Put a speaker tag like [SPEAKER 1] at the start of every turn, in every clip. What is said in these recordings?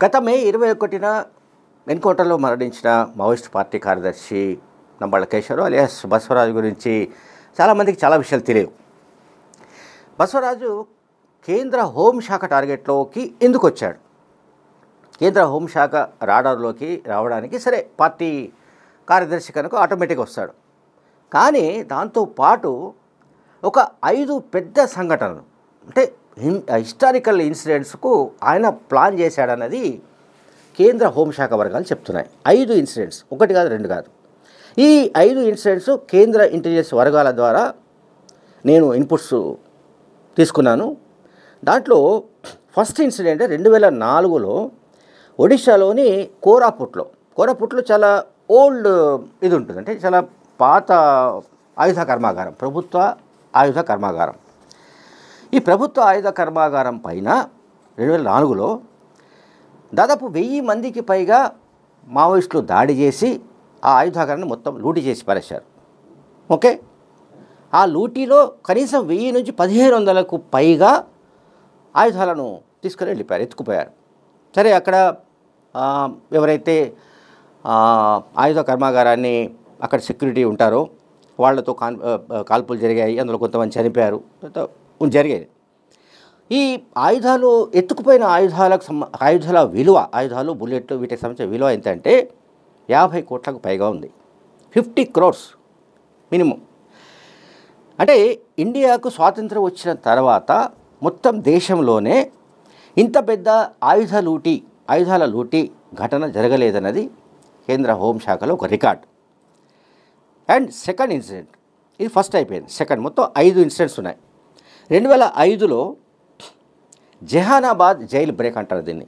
[SPEAKER 1] గత మే 21న ఎన్కౌంటర్లో మరణించిన మావోయిస్ట్ పార్టీ కార్యదర్శి నంబాళ్ళ కేశవరావు అలియాస్ బసవరాజు గురించి చాలామందికి చాలా విషయాలు తెలియవు. బసవరాజు కేంద్ర హోంశాఖ టార్గెట్లోకి ఎందుకు వచ్చాడు? కేంద్ర హోంశాఖ రాడార్లోకి రావడానికి సరే పార్టీ కార్యదర్శి కనుక ఆటోమేటిక్గా వస్తాడు. కానీ దాంతోపాటు ఒక 5 పెద్ద సంఘటనలు అంటే హిస్టారికల్ ఇన్సిడెంట్స్కు ఆయన ప్లాన్ చేశాడన్నది కేంద్ర హోంశాఖ వర్గాలు చెప్తున్నాయి. 5 ఇన్సిడెంట్స్, 1 కాదు 2 కాదు. ఈ 5 ఇన్సిడెంట్స్ కేంద్ర ఇంటెలిజెన్స్ వర్గాల ద్వారా నేను ఇన్పుట్స్ తీసుకున్నాను. దాంట్లో ఫస్ట్ ఇన్సిడెంట్ 2004లో ఒడిశాలోని కోరాపుట్లో చాలా ఓల్డ్ ఇది ఉంటుంది, అంటే చాలా పాత ఆయుధ కర్మాగారం, ప్రభుత్వ ఆయుధ కర్మాగారం. ఈ ప్రభుత్వ ఆయుధ కర్మాగారం పైన 2004లో దాదాపు 1000 మందికి పైగా మావోయిస్టులు దాడి చేసి ఆ ఆయుధాగారాన్ని మొత్తం లూటీ చేసి పారేశారు. ఓకే, ఆ లూటీలో కనీసం 1000 నుంచి 1500కు పైగా ఆయుధాలను తీసుకుని వెళ్ళిపోయారు, ఎత్తుకుపోయారు. సరే, అక్కడ ఎవరైతే ఆయుధ కర్మాగారాన్ని అక్కడ సెక్యూరిటీ ఉంటారో వాళ్లతో కాల్పులు జరిగాయి, అందులో కొంతమంది చనిపోయారు, జరిగాయి. ఈ ఆయుధాలు ఎత్తుకుపోయిన ఆయుధాల విలువ, ఆయుధాలు, బుల్లెట్లు, వీటికి సంబంధించిన విలువ ఎంత అంటే 50 కోట్లకు పైగా ఉంది. 50 crores మినిమం. అంటే ఇండియాకు స్వాతంత్రం వచ్చిన తర్వాత మొత్తం దేశంలోనే ఇంత పెద్ద ఆయుధాల లూటీ ఘటన జరగలేదన్నది కేంద్ర హోంశాఖలో ఒక రికార్డ్. అండ్ సెకండ్ ఇన్సిడెంట్, ఇది ఫస్ట్ అయిపోయింది. సెకండ్, మొత్తం 5 ఇన్సిడెంట్స్ ఉన్నాయి. 2005లో జెహానాబాద్ జైల్ బ్రేక్ అంటారు దీన్ని.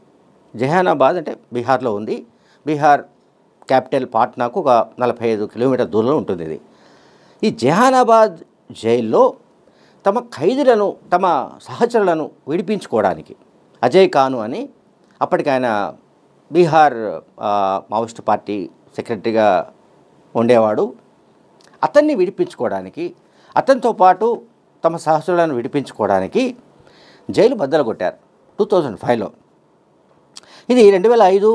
[SPEAKER 1] జెహానాబాద్ అంటే బీహార్లో ఉంది. బీహార్ క్యాపిటల్ పాట్నాకు ఒక 45 కిలోమీటర్ దూరంలో ఉంటుంది ఇది. ఈ జెహానాబాద్ జైల్లో తమ ఖైదీలను, తమ సహచరులను విడిపించుకోవడానికి అజయ్ కాను అని, అప్పటికి ఆయన బీహార్ మావోయిస్ట్ పార్టీ సెక్రటరీగా ఉండేవాడు, అతన్ని విడిపించుకోవడానికి, అతనితో పాటు తమ సహచరులను విడిపించుకోవడానికి జైలు బద్దలు కొట్టారు 2005లో. ఇది 2005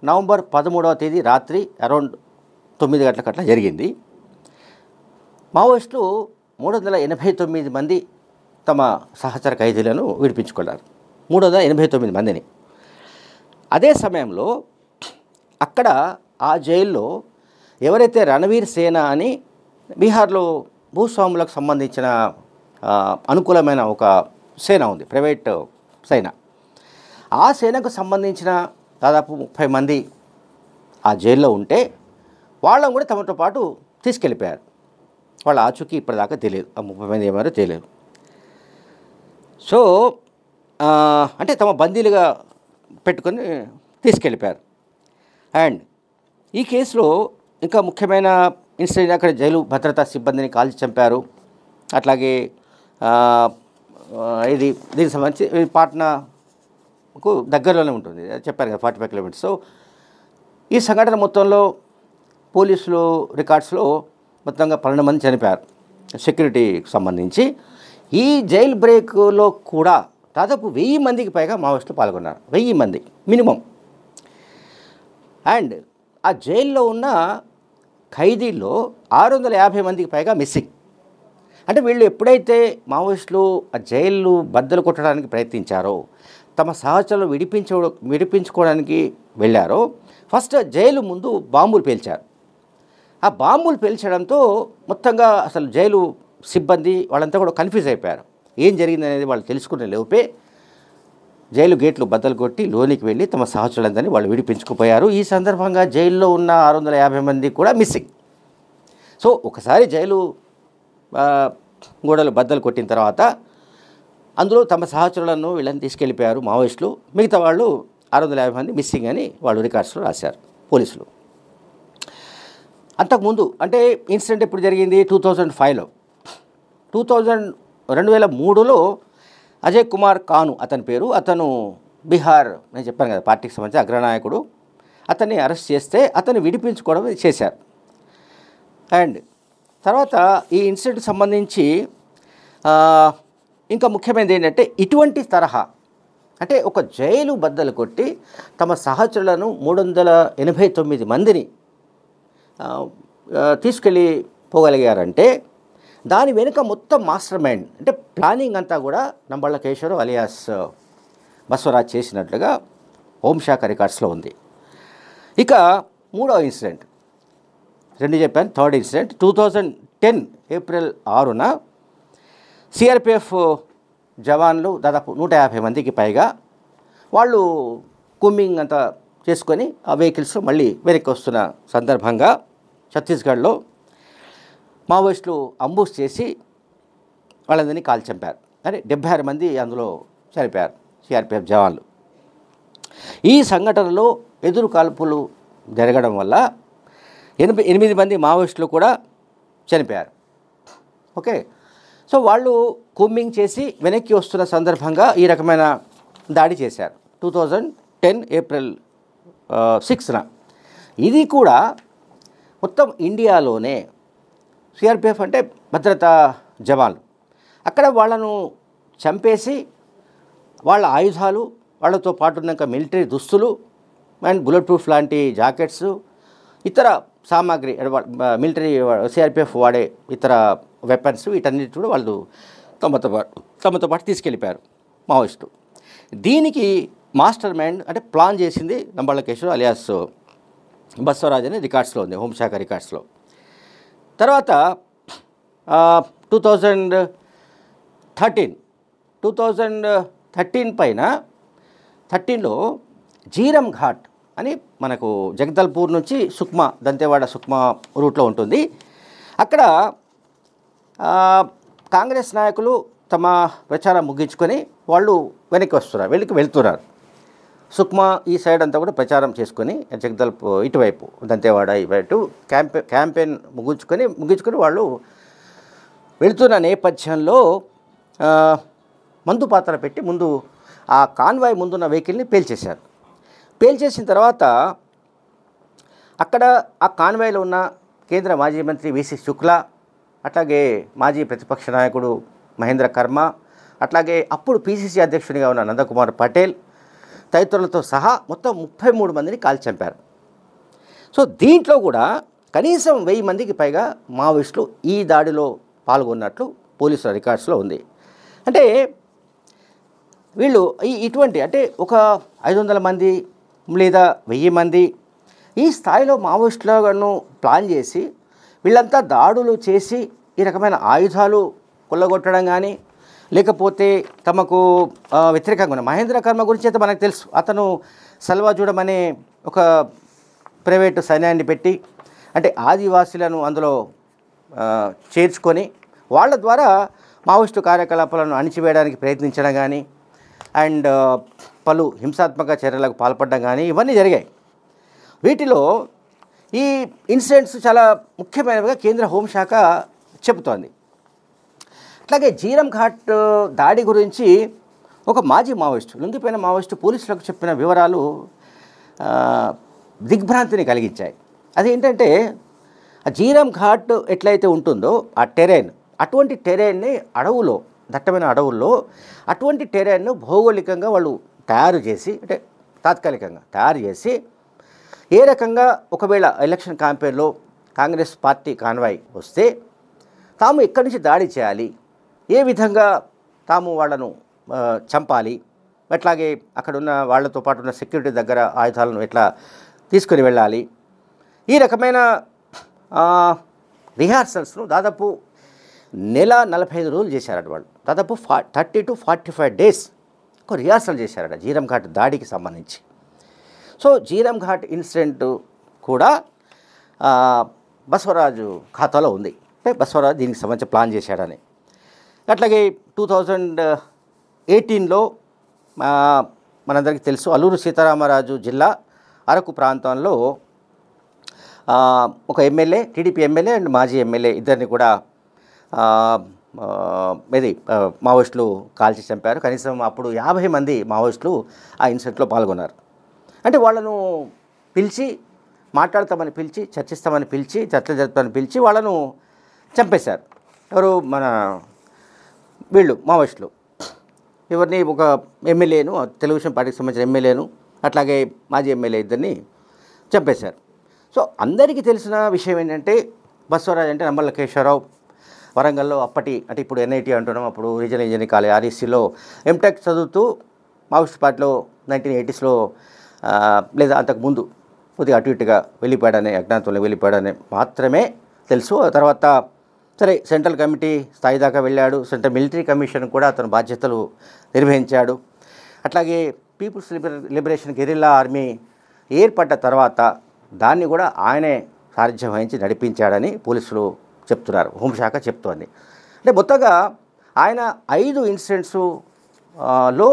[SPEAKER 1] నవంబర్ 13వ తేదీ రాత్రి అరౌండ్ 9 గంటలకట్లా జరిగింది. మావోయిస్టులు 389 మంది తమ సహచర ఖైదీలను విడిపించుకున్నారు, 389 మందిని. అదే సమయంలో అక్కడ ఆ జైల్లో ఎవరైతే రణవీర్ సేన అని బీహార్లో భూస్వాములకు సంబంధించిన అనుకూలమైన ఒక సేన ఉంది, ప్రైవేట్ సేన. ఆ సేనకు సంబంధించిన దాదాపు 30 మంది ఆ జైల్లో ఉంటే వాళ్ళని కూడా తమతో పాటు తీసుకెళ్ళిపోయారు. వాళ్ళ ఆచూకీ ఇప్పటిదాకా తెలియదు, ఆ 30 మంది ఏమారో తెలియదు. సో అంటే తమ బందీలుగా పెట్టుకొని తీసుకెళ్ళిపోయారు. అండ్ ఈ కేసులో ఇంకా ముఖ్యమైన ఇన్సిడెంట్, అక్కడ జైలు భద్రతా సిబ్బందిని కాల్చి చంపారు. అట్లాగే దీనికి సంబంధించి పాట్నాకు దగ్గరలోనే ఉంటుంది, చెప్పారు కదా 45 కిలోమీటర్స్. సో ఈ సంఘటన మొత్తంలో పోలీసులు రికార్డ్స్లో మొత్తంగా 12 మంది చనిపోయారు సెక్యూరిటీకి సంబంధించి. ఈ జైల్ బ్రేక్లో కూడా దాదాపు 1000 మందికి పైగా మావోయిస్టులు పాల్గొన్నారు, 1000 మంది మినిమం. అండ్ ఆ జైల్లో ఉన్న ఖైదీల్లో 650 మందికి పైగా మిస్సింగ్. అంటే వీళ్ళు ఎప్పుడైతే మావోయిస్టులు ఆ జైలు బద్దలు కొట్టడానికి ప్రయత్నించారో, తమ సహచరులు విడిపించుకోవడానికి వెళ్ళారో, ఫస్ట్ జైలు ముందు బాంబులు పేల్చారు. ఆ బాంబులు పేల్చడంతో మొత్తంగా అసలు జైలు సిబ్బంది వాళ్ళంతా కూడా కన్ఫ్యూజ్ అయిపోయారు. ఏం జరిగిందనేది వాళ్ళు తెలుసుకునే లోపే జైలు గేట్లు బద్దలు కొట్టి లోనికి వెళ్ళి తమ సహచరులందరినీ వాళ్ళు విడిపించుకుపోయారు. ఈ సందర్భంగా జైల్లో ఉన్న 650 మంది కూడా మిస్సింగ్. సో ఒకసారి జైలు గోడలు బద్దలు కొట్టిన తర్వాత అందులో తమ సహచరులను వీళ్ళని తీసుకెళ్ళిపోయారు మావోయిస్టులు. మిగతా వాళ్ళు 650 మంది మిస్సింగ్ అని వాళ్ళు రికార్డ్స్లో రాశారు పోలీసులు. అంతకుముందు అంటే ఇన్సిడెంట్ ఎప్పుడు జరిగింది? 2005లో. 2003లో అజయ్ కుమార్ కాను అతని పేరు, అతను బీహార్, నేను చెప్పాను కదా పార్టీకి సంబంధించి అగ్రనాయకుడు, అతన్ని అరెస్ట్ చేస్తే అతన్ని విడిపించుకోవడం చేశారు. అండ్ తర్వాత ఈ ఇన్సిడెంట్కి సంబంధించి ఇంకా ముఖ్యమైనది ఏంటంటే, ఇటువంటి తరహా అంటే ఒక జైలు బద్దలు కొట్టి తమ సహచరులను 389 మందిని తీసుకెళ్ళి పోగలిగారంటే దాని వెనుక మొత్తం మాస్టర్ మైండ్ అంటే ప్లానింగ్ అంతా కూడా నంబళ్ళ కేశవరావు అలియాస్ బసవరాజ్ చేసినట్లుగా హోంశాఖ రికార్డ్స్లో ఉంది. ఇక మూడవ ఇన్సిడెంట్, రెండు చెప్పాను, థర్డ్ ఇన్సిడెంట్ 2010 ఏప్రిల్ 6న సిఆర్పిఎఫ్ జవాన్లు దాదాపు 150 మందికి పైగా వాళ్ళు కుమ్మింగ్ అంతా చేసుకొని ఆ వెహికల్స్ మళ్ళీ వెనక్కి వస్తున్న సందర్భంగా ఛత్తీస్గఢ్లో మావోయిస్టులు అంబుష్ చేసి వాళ్ళందరినీ కాల్చంపారు. అంటే 76 మంది అందులో చనిపోయారు సిఆర్పిఎఫ్ జవాన్లు. ఈ సంఘటనలో ఎదురు కాల్పులు జరగడం వల్ల 8 మంది మావోయిస్టులు కూడా చనిపోయారు. ఓకే, సో వాళ్ళు కూంబింగ్ చేసి వెనక్కి వస్తున్న సందర్భంగా ఈ రకమైన దాడి చేశారు 2010 ఏప్రిల్ 6న. ఇది కూడా మొత్తం ఇండియాలోనే సిఆర్పిఎఫ్ అంటే భద్రతా జవాన్లు అక్కడ వాళ్ళను చంపేసి వాళ్ళ ఆయుధాలు, వాళ్ళతో పాటు ఉన్న మిలిటరీ దుస్తులు అండ్ బుల్లెట్ ప్రూఫ్ లాంటి జాకెట్స్, ఇతర సామాగ్రి మిలిటరీ సిఆర్పిఎఫ్ వాడే ఇతర వెపన్స్ వీటన్నిటి కూడా వాళ్ళు తమతో పాటు తీసుకెళ్ళిపోయారు మావోయిస్టు. దీనికి మాస్టర్ మైండ్ అంటే ప్లాన్ చేసింది నంబళ్ళ కేశవరావు అలియాస్ బసవరాజ్ అనే రికార్డ్స్లో ఉంది, హోంశాఖ రికార్డ్స్లో. తర్వాత 2013 పైన 13లో జీరం ఘాట్ అని మనకు జగదల్పూర్ నుంచి సుక్మా, దంతేవాడ సుక్మా రూట్లో ఉంటుంది. అక్కడ కాంగ్రెస్ నాయకులు తమ ప్రచారం ముగించుకొని వాళ్ళు వెనక్కి వెళ్తున్నారు. సుక్మా ఈ సైడ్ అంతా కూడా ప్రచారం చేసుకొని జగదల్పూర్ ఇటువైపు దంతేవాడ ఇటు క్యాంపెయిన్ ముగించుకొని వాళ్ళు వెళుతున్న నేపథ్యంలో మందు పాత్ర పెట్టి ముందు ఆ కాన్వాయ్ ముందున్న వెహికల్ని పేల్చేశారు. పేల్చేసిన తర్వాత అక్కడ ఆ కాన్వాయ్లో ఉన్న కేంద్ర మాజీ మంత్రి విసి శుక్లా, అట్లాగే మాజీ ప్రతిపక్ష నాయకుడు మహేంద్ర కర్మ, అట్లాగే అప్పుడు పిసిసి అధ్యక్షునిగా ఉన్న నందకుమార్ పటేల్ తదితరులతో సహా మొత్తం 33 మందిని కాల్చంపారు. సో దీంట్లో కూడా కనీసం 1000 మందికి పైగా మావోయిస్టులు ఈ దాడిలో పాల్గొన్నట్లు పోలీసుల రికార్డ్స్లో ఉంది. అంటే వీళ్ళు ఇటువంటి అంటే ఒక 500 మంది లేదా 1000 మంది ఈ స్థాయిలో మావోయిస్టులను ప్లాన్ చేసి వీళ్ళంతా దాడులు చేసి ఈ రకమైన ఆయుధాలు కొల్లగొట్టడం కానీ లేకపోతే తమకు వ్యతిరేకంగా ఉన్న మహేంద్ర కర్మ గురించి అయితే మనకు తెలుసు. అతను సల్వాజూడం అనే ఒక ప్రైవేటు సైన్యాన్ని పెట్టి అంటే ఆదివాసీలను అందులో చేర్చుకొని వాళ్ళ ద్వారా మావోయిస్టు కార్యకలాపాలను అణిచివేయడానికి ప్రయత్నించడం కానీ అండ్ పలు హింసాత్మక చర్యలకు పాల్పడడం కానీ ఇవన్నీ జరిగాయి. వీటిలో ఈ ఇన్సిడెంట్స్ చాలా ముఖ్యమైనవిగా కేంద్ర హోంశాఖ చెబుతోంది. అట్లాగే జీరం ఘాట్ దాడి గురించి ఒక మాజీ మావోయిస్టు, లొంగిపోయిన మావోయిస్టు పోలీసులకు చెప్పిన వివరాలు దిగ్భ్రాంతిని కలిగించాయి. అదేంటంటే ఆ జీరం ఘాట్ ఎట్లయితే ఉంటుందో ఆ టెరైన్, అటువంటి టెరైన్ని అడవులో, దట్టమైన అడవుల్లో అటువంటి టెరైన్ను భౌగోళికంగా వాళ్ళు తయారు చేసి అంటే తాత్కాలికంగా తయారు చేసి ఏ రకంగా ఒకవేళ ఎలక్షన్ క్యాంపెయిన్లో కాంగ్రెస్ పార్టీ కాన్వాయ్ వస్తే తాము ఎక్కడి నుంచి దాడి చేయాలి, ఏ విధంగా తాము వాళ్ళను చంపాలి, అట్లాగే అక్కడున్న వాళ్ళతో పాటు ఉన్న సెక్యూరిటీ దగ్గర ఆయుధాలను ఎట్లా తీసుకొని వెళ్ళాలి, ఈ రకమైన రిహార్సల్స్ను దాదాపు 145 రోజులు చేశారట వాళ్ళు. దాదాపు 30 to 45 days ఒక రిహార్సల్ చేశారట జీరం ఘాట్ దాడికి సంబంధించి. సో జీరం ఘాట్ ఇన్సిడెంట్ కూడా బసవరాజు ఖాతాలో ఉంది. అంటే బసవరాజు దీనికి సంబంధించి ప్లాన్ చేశాడని. అట్లాగే 2018లో మనందరికీ తెలుసు అల్లూరు సీతారామరాజు జిల్లా అరకు ప్రాంతంలో ఒక ఎమ్మెల్యే, టీడీపీ ఎమ్మెల్యే అండ్ మాజీ ఎమ్మెల్యే ఇద్దరిని కూడా మావోయిస్టులు కాల్చి చంపారు. కనీసం అప్పుడు 50 మంది మావోయిస్టులు ఆ ఇన్సిడెంట్లో పాల్గొన్నారు. అంటే వాళ్ళను పిలిచి మాట్లాడతామని పిలిచి చర్చిస్తామని పిలిచి చర్చలు జరుపుతామని పిలిచి వాళ్ళను చంపేశారు. ఎవరు? మన వీళ్ళు మావోయిస్టులు. ఎవరిని ఒక ఎమ్మెల్యేను, తెలుగుదేశం పార్టీకి సంబంధించిన ఎమ్మెల్యేను, అట్లాగే మాజీ ఎమ్మెల్యే ఇద్దరిని చంపేశారు. సో అందరికీ తెలిసిన విషయం ఏంటంటే బసవరాజు అంటే నమ్మల కేశవరావు వరంగల్లో అప్పటి అంటే ఇప్పుడు ఎన్ఐటి అంటున్నాం, అప్పుడు రీజనల్ ఇంజనీరింగ్ కాలేజ్ ఆర్ఈసీలో ఎంటెక్ చదువుతూ మావోయిస్ట్ పార్టీలో 1980స్లో లేదా అంతకుముందు కొద్దిగా అటు ఇటుగా వెళ్ళిపోయాడనే అజ్ఞాతంలో వెళ్ళిపోయాడని మాత్రమే తెలుసు. ఆ తర్వాత సరే సెంట్రల్ కమిటీ స్థాయి దాకా వెళ్ళాడు. సెంట్రల్ మిలిటరీ కమిషన్ కూడా అతను బాధ్యతలు నిర్వహించాడు. అట్లాగే పీపుల్స్ లిబరేషన్ గెరిల్లా ఆర్మీ ఏర్పడ్డ తర్వాత దాన్ని కూడా ఆయనే సారథ్యం వహించి నడిపించాడని పోలీసులు చెప్తున్నారు, హోంశాఖ చెప్తోంది. అంటే మొత్తంగా ఆయన 5 ఇన్సిడెంట్స్ లో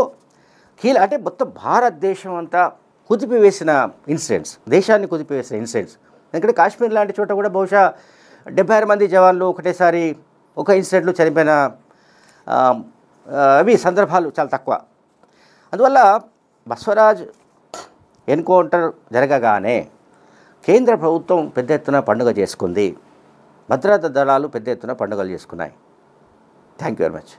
[SPEAKER 1] అంటే మొత్తం భారతదేశం అంతా కుదిపివేసిన ఇన్సిడెంట్స్, దేశాన్ని కుదిపివేసిన ఇన్సిడెంట్స్. ఎందుకంటే కాశ్మీర్ లాంటి చోట కూడా బహుశా 76 మంది జవాన్లు ఒకటేసారి ఒక ఇన్సిడెంట్లో చనిపోయిన అవి సందర్భాలు చాలా తక్కువ. అందువల్ల బసవరాజ్ ఎన్కౌంటర్ జరగగానే కేంద్ర ప్రభుత్వం పెద్ద ఎత్తున పండుగ చేసుకుంది, భద్రతా దళాలు పెద్ద ఎత్తున పండుగలు చేసుకున్నాయి. Thank you very much.